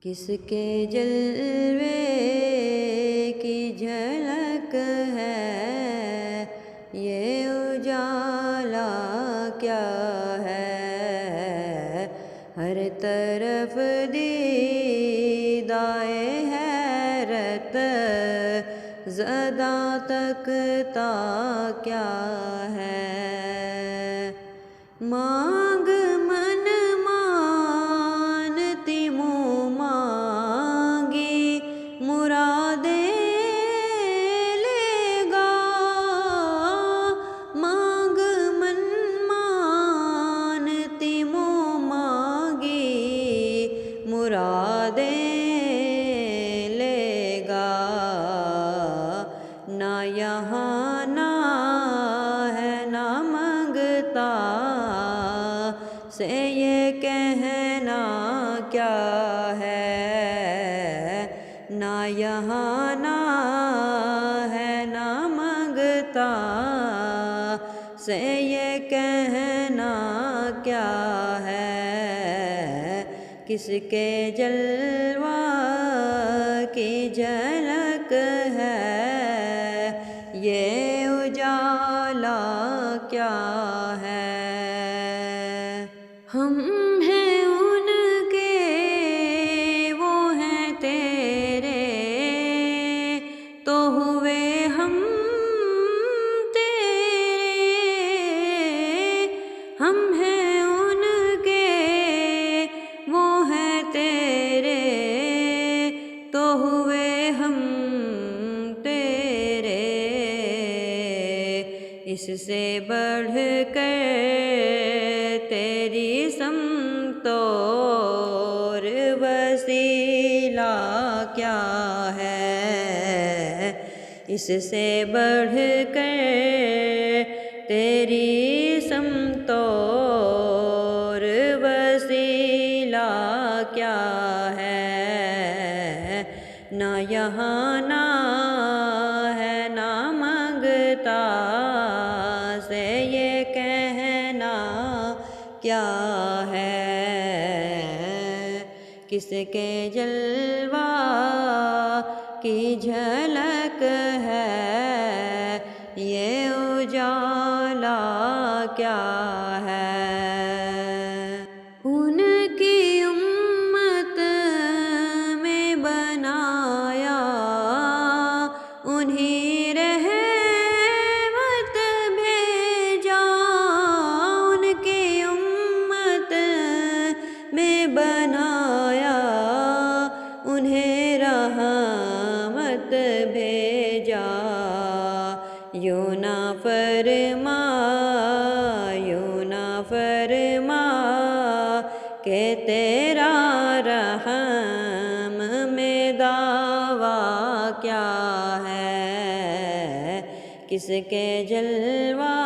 کس کے جلوے کی جھلک ہے، یہ اجالا کیا ہے، ہر طرف دیدائے حیرت زدہ تکتا کیا ہے۔ مانگ من مانتی منہ مانگی مرادیں لے گا، مانگ من مانتی منہ مانگی مرادیں لے گا، نہ یہاں نہ ہے نہ منگتا سے یہ کہنا کیا ہے، نہ یہاں نہ ہے نہ منگتا سے یہ کہنا کیا ہے۔ کس کے جلوہ کی جھلک ہے، یہ اجالا کیا ہے۔ ہم ہیں ان کے وہ ہیں تیرے، تو ہوئے ہم تیرے، ہم ہیں ان کے وہ ہیں تیرے، تو ہوئے ہم تیرے، اس سے بڑھ کر تیری سمت اور وسیلہ کیا ہے، اس سے بڑھ کر تیری سمت اور وسیلہ کیا ہے، نہ یہاں نہ ہے نہ منگتا سے یہ کہنا کیا ہے۔ کس کے جلوہ کی جھلک ہے، یہ اجالا کیا ہے۔ ان کی امت میں بنایا انہیں رحمت بھیجا، ان کی امت میں بنایا انہیں رحمت بھیجا، یوں نہ فرما یوں نہ فرما کہ تیرا رحم میں دعویٰ کیا ہے۔ کس کے جلوہ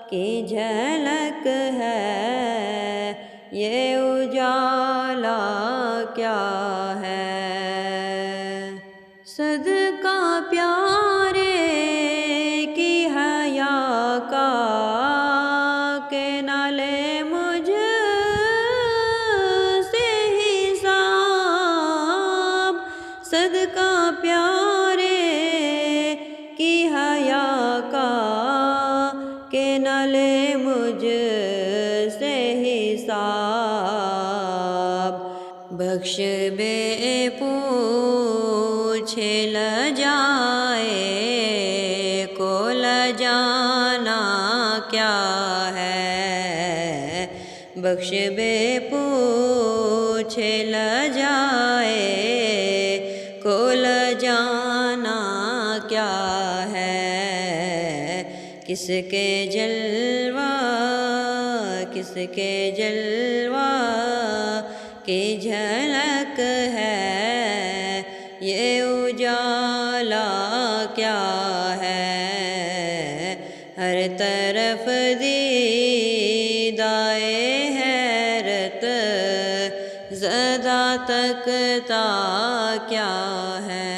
کی جھلک ہے، یہ اجالا کیا ہے۔ صدقہ پیارے کی حیا کا کہ نہ لے مجھ سے حساب، صدقہ پیارے کی حیا کا کہ نہ لے مجھ سے حساب، بخش بے پوچھے لجائے کو لجانا کیا ہے، بخش بے پوچھے لجائے کو لجانا کیا ہے۔ کس کے جلوہ کس کے جلوہ کی جھلک ہے، یہ اجالا کیا ہے، ہر طرف دیدائے حیرت زدہ تکتا کیا ہے۔